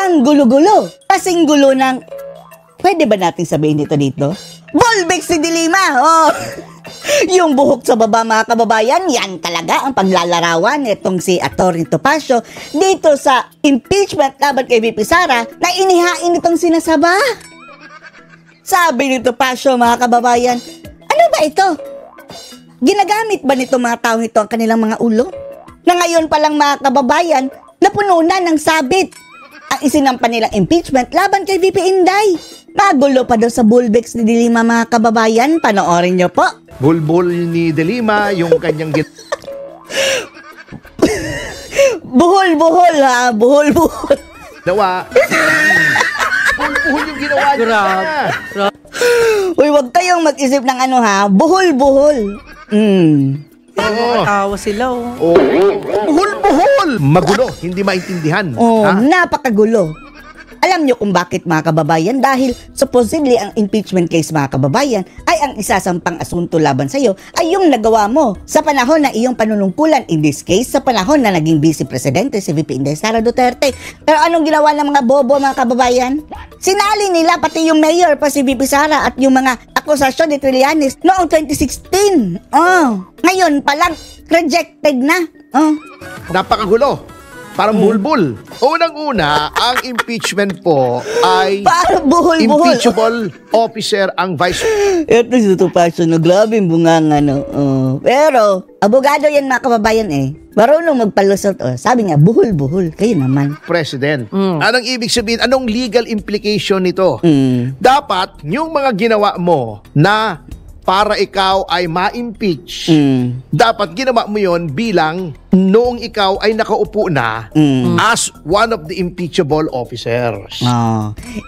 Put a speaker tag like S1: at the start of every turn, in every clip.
S1: Ang gulo-gulo. Kasing gulo ng... Pwede ba natin sabihin dito? Volbex si Dilima! Oh. Yung buhok sa baba, mga kababayan, yan talaga ang paglalarawan nitong si Atty. Topacio dito sa impeachment laban kay VP Sara na inihain nitong sinasaba. Sabi ni Topacio, mga kababayan, ano ba ito? Ginagamit ba nito mga tao ito ang kanilang mga ulo? Na ngayon palang, mga kababayan, napuno na ng sabit ang isinampa nilang impeachment laban kay VP Inday. Magulo pa daw sa Volbex ni Dilima, mga kababayan. Panoorin niyo po.
S2: Bulbul ni Dilima, yung kanyang
S1: buhol ha, buhol.
S2: Nawa. Buhol yung ginawa niya.
S1: Uy, wag kayong mag-isip ng ano ha, buhol.
S3: Nakakatawa sila, oh.
S2: Buhol! Magulo, hindi maintindihan.
S1: Napakagulo. Alam nyo kung bakit, mga kababayan? Dahil supposedly ang impeachment case, mga kababayan, ay ang isasampang asunto laban sa iyo ay yung nagawa mo sa panahon na iyong panunungkulan, in this case, sa panahon na naging Vice Presidente si VP Inday Sara Duterte. Pero anong ginawa ng mga bobo, mga kababayan? Sinali nila pati yung mayor pa si VP Sara at yung mga akusasyon ni Trillanes noong 2016. Ngayon pa lang, rejected na.
S2: Napakagulo. Parang bulbul. Unang-una, ang impeachment po ay
S1: parang buhol.
S2: Impeachable officer ang vice.
S1: Ito si Topacio, no? Grabe yung bungang ano. Pero, abogado yan, mga kababayan eh. Marunong magpalusot. Sabi nga, buhol. Kayo naman.
S2: President. Anong ibig sabihin? Anong legal implication nito? Dapat, yung mga ginawa mo na para ikaw ay ma-impeach, dapat ginawa mo yon bilang noong ikaw ay nakaupo na as one of the impeachable officers.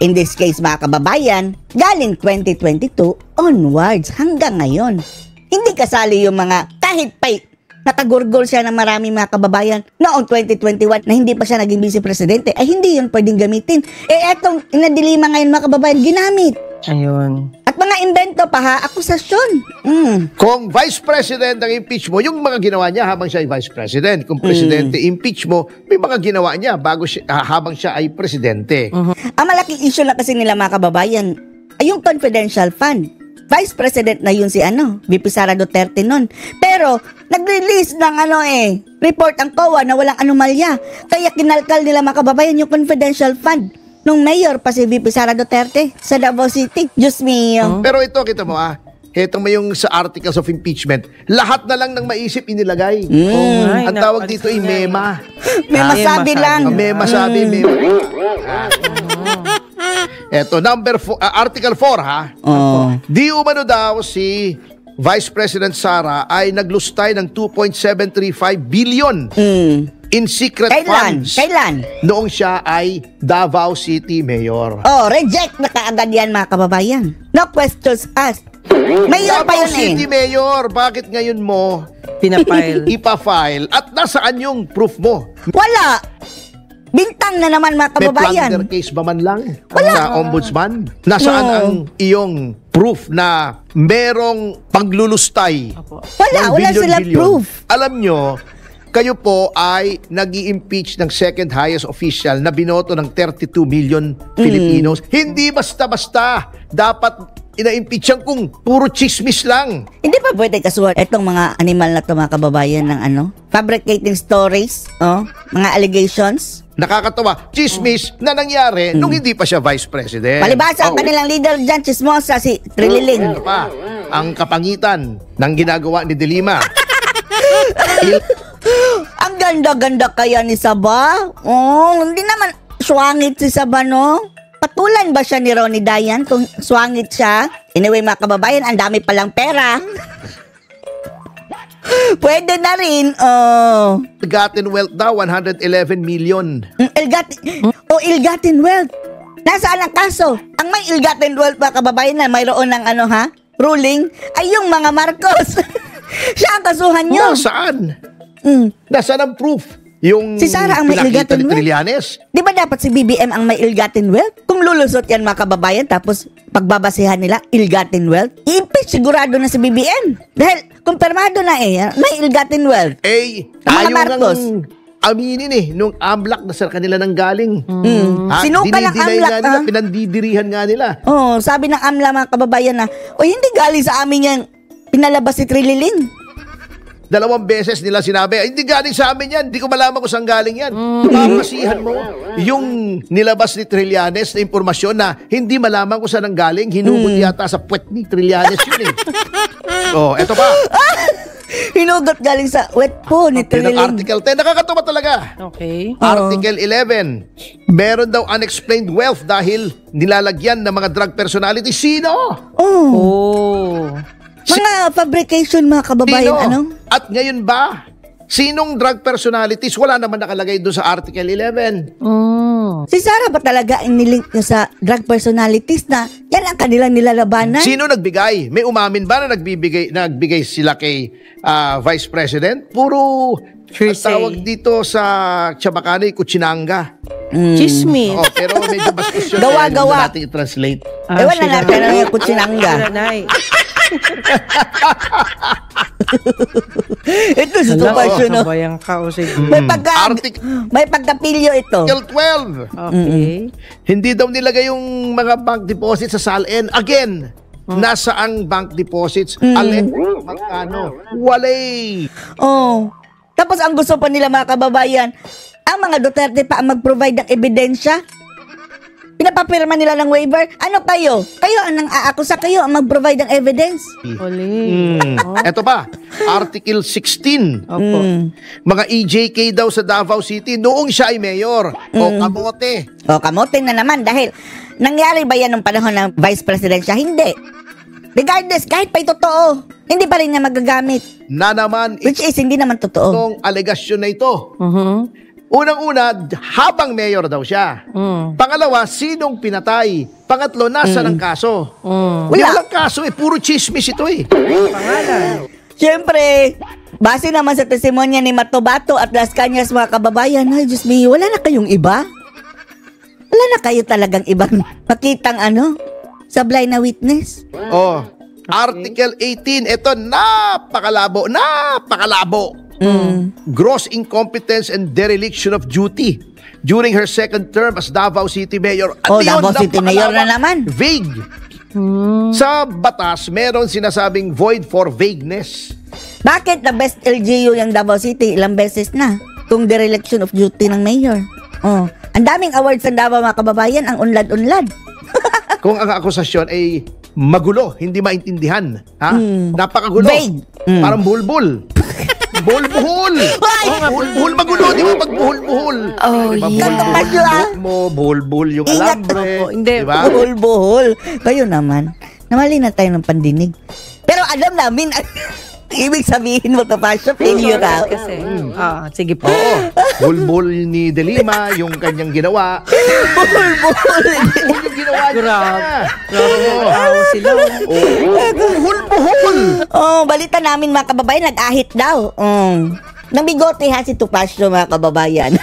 S1: In this case, mga kababayan, galing 2022 onwards hanggang ngayon. Hindi kasali yung mga kahit pa nakagurgol siya ng marami, mga kababayan noong 2021 na hindi pa siya naging Vice Presidente, ay hindi yun pwedeng gamitin. Etong inadilima ngayon, mga kababayan, ginamit.
S3: Ayun.
S1: At mga invento pa ha, akusasyon.
S2: Kung Vice President ang impeach mo, yung mga ginawa niya habang siya ay Vice President. Kung Presidente impeach mo, may mga ginawa niya habang siya ay Presidente.
S1: Ang malaking issue na kasi nila, mga kababayan, ay yung confidential fund. Vice President na yun si VP Sara Duterte nun. Pero, nag-release ng report ang COA na walang anomalya. Kaya kinalkal nila, mga kababayan, yung confidential fund nung mayor pa si VP Sara Duterte sa Davao City. Diyos mio.
S2: Pero ito, kita mo ito mo yung sa articles of impeachment, lahat na lang ng maisip inilagay. Ang tawag dito ay mema.
S1: Mema sabi lang.
S2: Mema sabi. Ito, Article 4 Di umano daw si Vice President Sara ay naglustay ng 2.735 billion in secret funds.
S1: Kailan?
S2: Noong siya ay Davao City Mayor.
S1: Reject na kaagad yan, mga kababayan. No questions asked. Mayor pa yun
S2: Davao City Mayor, bakit ngayon mo ipa-file? At nasaan yung proof mo?
S1: Wala. Bintang na naman, mga kababayan.
S2: May plunder case ba man lang?
S1: Wala.
S2: Sa ombudsman? Nasaan ang iyong proof na merong paglulustay?
S1: Wala silang proof.
S2: Alam nyo, kayo po ay nag-i-impeach ng second highest official na binoto ng 32 million Filipinos. Hindi basta-basta. Dapat ina-impeach yan kung puro chismis lang.
S1: Hindi pa pwede kasuhan itong mga animal na ito, mga kababayan, ng fabricating stories, mga allegations.
S2: Nakakatawa. Chismis na nangyari nung hindi pa siya Vice President.
S1: Palibasa ang kanilang leader dyan, chismosa, si Trililing.
S2: Ano pa? Ang kapangitan ng ginagawa ni Dilima.
S1: Ang ganda-ganda kaya ni Saba. Hindi naman swangit si Saba, no? Patulan ba siya ni Ronnie Dayan kung swangit siya? Anyway, mga kababayan, ang dami palang pera. Pwede na rin,
S2: Ill-gotten wealth daw, 111 million.
S1: Ill-gotten wealth. Nasaan ang kaso? Ang may ill-gotten wealth, mga kababayan, na mayroon ng ruling, ay yung mga Marcos. Siya ang kasuhan nyo.
S2: Nasaan? Nasaan ang proof? Yung
S1: si Sara ang may ill-gotten wealth.
S2: Trillanes?
S1: Di ba dapat si BBM ang may ill-gotten wealth? Kung lulusot yan, mga kababayan, tapos pagbabasihan nila, ill-gotten wealth, i-impeach sigurado na si BBM. Dahil kumpirmado na may ill-gotten wealth.
S2: Tayo aminin nung AMLAC na sa kanila nang galing.
S1: Sinuka ng
S2: Dinideny
S1: AMLAC,
S2: nga nila, pinandidirihan nga nila.
S1: Sabi ng AMLA mga kababayan na, hindi galing sa amin yan, pinalabas si Trililin.
S2: 2 beses nila sinabi, hindi galing sa amin yan, hindi ko malaman kung saan galing yan. Mapasihan mo yung nilabas ni Trillanes na impormasyon na hindi malaman kung saan ang galing, hinugot yata sa puwet ni Trillanes yun eto pa.
S1: Hinugot galing sa wet po ni Trililin.
S2: Article 10, nakakatawa talaga.
S3: Okay.
S2: Article 11, meron daw unexplained wealth dahil nilalagyan ng mga drug personality. Sino?
S1: Mga fabrication mga kababayan,
S2: Sino? At ngayon ba, sinong drug personalities? Wala naman nakalagay doon sa Article 11.
S1: Si Sara ba talaga inilink niya sa drug personalities na yan ang kanilang nilalabanan?
S2: Sino nagbigay? May umamin ba na nagbigay sila kay Vice President? Puro tawag dito sa Chabacano, Kutsinanga.
S3: Chismis.
S2: Pero medyo bastos yun.
S1: Gawa-gawa.
S2: Hindi natin i-translate.
S1: Ewan na natin ang yung Kutsinanga. Ito sa tupasyon, no?
S3: Sabayang ka o sige.
S1: May pagkapilyo ito.
S2: Article 12.
S3: Okay.
S2: Hindi daw nilagay yung mga bank deposits sa SALN. Again, nasa ang bank deposits? Alin? Magkano? Walay.
S1: Tapos ang gusto pa nila mga kababayan, ang mga Duterte pa ang mag-provide ng ebidensya. Pinapapirma nila ng waiver. Ano kayo? Kayo ang nang-aakusa, kayo ang mag-provide ng evidence.
S2: Eto pa, Article 16.
S3: Opo.
S2: Mga EJK daw sa Davao City noong siya ay mayor. Kamote.
S1: Kamote na naman dahil nangyari ba yan nung panahon ng Vice President siya? Hindi. Regardless, kahit pa'y totoo, hindi pa rin niya magagamit.
S2: Na naman,
S1: Which is, hindi naman totoo.
S2: itong alegasyon na ito. Unang-una, habang mayor daw siya. Pangalawa, sinong pinatay? Pangatlo, nasa ng kaso? Walang kaso puro chismis ito
S3: Pangalan.
S1: Siyempre, base naman sa testimonya ni Matobato at Las Cañas mga kababayan, ay Diyos me, wala na kayong iba? Wala na kayo talagang ibang makitang sablay na witness?
S2: Article 18, ito napakalabo. Gross incompetence and dereliction of duty during her second term as Davao City Mayor.
S1: Davao City Mayor na naman.
S2: Vague. Sa batas, meron sinasabing void for vagueness.
S1: Bakit the best LGU yung Davao City? Ilang beses na kung dereliction of duty ng mayor. Ang daming awards sa Davao mga kababayan, ang unlad-unlad.
S2: Kung ang akusasyon ay magulo, hindi maintindihan. Napakagulo.
S1: Vague.
S2: Parang bulbul. Buhol-buhol. Buhol-buhol, magulo. Di ba pag buhol-buhol? Buhol-buhol yung alambre.
S3: Hindi.
S2: Diba?
S1: Buhol-buhol. Kayo naman, namali na tayo ng pandinig. Pero alam namin, ibig sabihin mo to, Pasyo, failure raw.
S3: Kasi. Sige po.
S2: Buhol-buhol ni De Lima, yung kanyang ginawa.
S1: Buhol-buhol.
S2: Buhol yung ginawa niya.
S3: Grabe sila.
S2: Buhol-buhol.
S1: Balita namin mga kababayan, nag-ahit daw. Nang bigote ha si Tupasyo mga kababayan.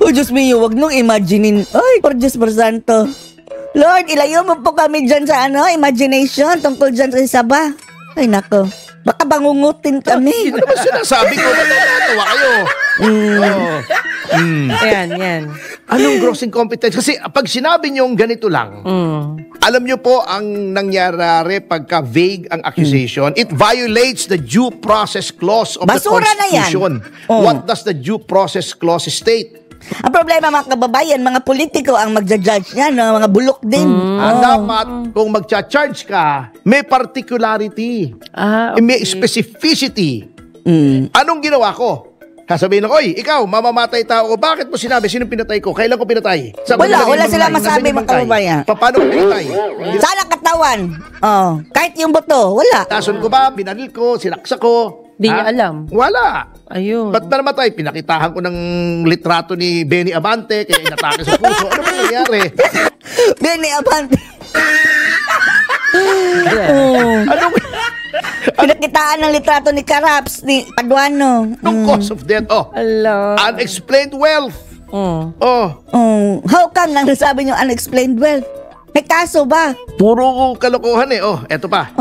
S1: Diyos me, wag nung imaginein. Ay, por Diyos por Santo. Lord, ilayo mo po kami dyan sa imagination tungkol dyan sa Isaba. Ay, nako. Baka bangungutin kami.
S2: Ano ba sinasabi ko? Natawa kayo.
S3: Yan.
S2: Anong gross incompetence? Kasi pag sinabi niyong ganito lang, alam niyo po ang nangyari pagka vague ang accusation, it violates the due process clause of
S1: Basura
S2: the Constitution.
S1: na yan.
S2: What does the due process clause state?
S1: Ang problema mga kababayan, mga politiko ang magja-judge niyan, mga bulok din.
S2: Dapat kung magcha-charge ka, may particularity, may specificity. Anong ginawa ko? Sasabihin lang, oy, ikaw, mamamatay tao ko. Bakit mo sinabi? Sino pinatay ko? Kailan ko pinatay?
S1: Wala sila masabi mga kababayan.
S2: Paano ko pinatay?
S1: Sana katawan. Kahit yung buto, wala.
S2: Tason ko ba? Binanil ko? Sinaksa ko?
S3: Di niya alam.
S2: Wala.
S3: Ayun.
S2: Ba't na namatay? Pinakitahan ko ng litrato ni Benny Abante kaya inatake sa puso. Ano ba nangyari?
S1: Benny Abante.
S2: Anong
S1: Pinakitaan ng litrato ni Caraps, ni Paduano.
S2: cause of death? Unexplained wealth.
S1: How come nang nasabi niyo unexplained wealth? May kaso ba?
S2: Puro kalokohan eto pa.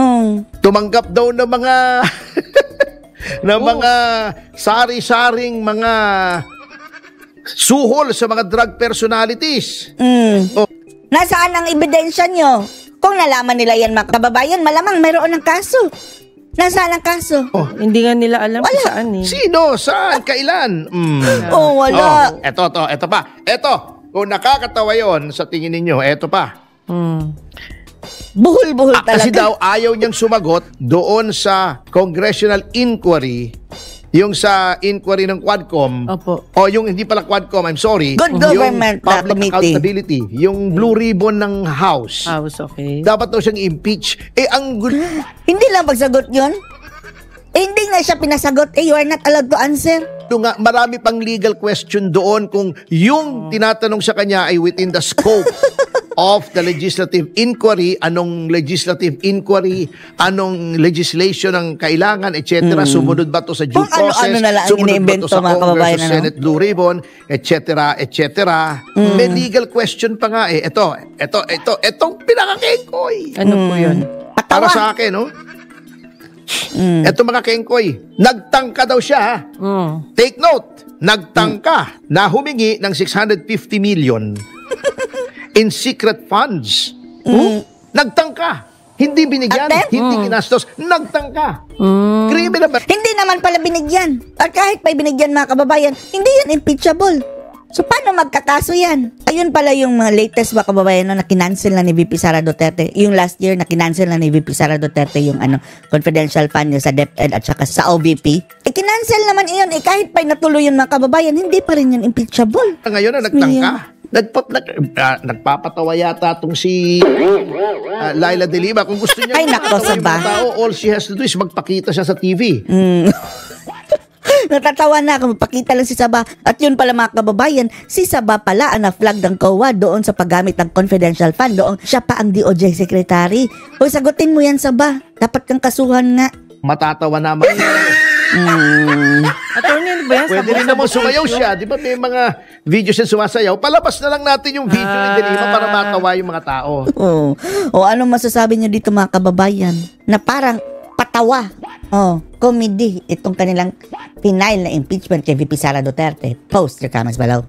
S2: Tumanggap daw ng mga na mga sari-saring mga suhol sa mga drug personalities. Oh.
S1: Nasaan ang ebidensya nyo? Kung nalaman nila yan mga kababayan, malamang mayroon ng kaso. Nasaan ang kaso?
S3: Hindi nga nila alam kung saan eh.
S2: Sino? Saan? Kailan?
S1: Wala.
S2: Eto pa. Eto, kung nakakatawa yon sa tingin ninyo, eto pa.
S1: Buhol-buhol talaga.
S2: Kasi daw ayaw niyang sumagot doon sa congressional inquiry, yung sa inquiry ng Quadcom.
S3: Opo.
S2: O yung hindi pala Quadcom, I'm sorry.
S1: Good government
S2: yung public
S1: committee.
S2: accountability, yung blue ribbon ng House.
S3: Okay.
S2: Dapat daw siyang impeach. Ang
S1: Hindi lang pagsagot yun. Hindi nga siya pinasagot. You are not allowed to answer.
S2: nga, marami pang legal question doon kung yung tinatanong sa kanya ay within the scope of the legislative inquiry, anong legislative inquiry, anong legislation ang kailangan, etc. Sumunod ba to sa due
S1: Kung ano-ano
S2: process?
S1: na lang ang
S2: Sumunod ba
S1: iniimbento,
S2: to sa
S1: mga kababayan,
S2: Congress,
S1: ano?
S2: Senate Blue Ribbon, etc. etc. May legal question pa nga eh. Itong pinakakengkoy.
S3: Ano po yun?
S2: Para sa akin, no? Eto mga kengkoy, nagtangka daw siya, ha? Take note, nagtangka na humingi ng 650 million in secret funds. Nagtangka. Hindi binigyan,
S1: At then?
S2: hindi ginastos, nagtangka. Krimen na ba?
S1: Hindi naman pala binigyan. At kahit pa binigyan mga kababayan, hindi yan impeachable. So paano magkakaso yan? Ayun pala yung mga latest mga kababayan no, na kinancel na ni VP Sara Duterte. Yung last year na kinancel na ni VP Sara Duterte yung confidential fund niya sa DepEd at saka sa OVP. Kinancel naman iyon. Kahit pa natuloy yun mga kababayan, hindi pa rin yun impeachable.
S2: Ngayon na nagtangka. Nagpapatawa yata itong si Laila De Lima. Kung gusto niya
S1: Ay, nako,
S2: magpatawa yung mga
S1: Saba.
S2: tao, all she has to do is magpakita siya sa TV.
S1: Natatawa na ako, magpakita lang si Saba. At yun pala mga kababayan, si Saba pala ang na-flag ng COA doon sa paggamit ng confidential fund. Doon siya pa ang DOJ secretary. O sagutin mo yan Saba. Dapat kang kasuhan nga.
S2: Matatawa naman.
S3: Attorney, ano ba yan?
S2: Pwede rin naman sumayaw siya. Di ba may mga videos siya sumasayaw? Palabas na lang natin yung video ni De Lima para matawa yung mga tao.
S1: O anong masasabi niyo dito mga kababayan? Na parang patawa. Comedy. Itong kanilang final na impeachment kay VP Sara Duterte. Post your comments below.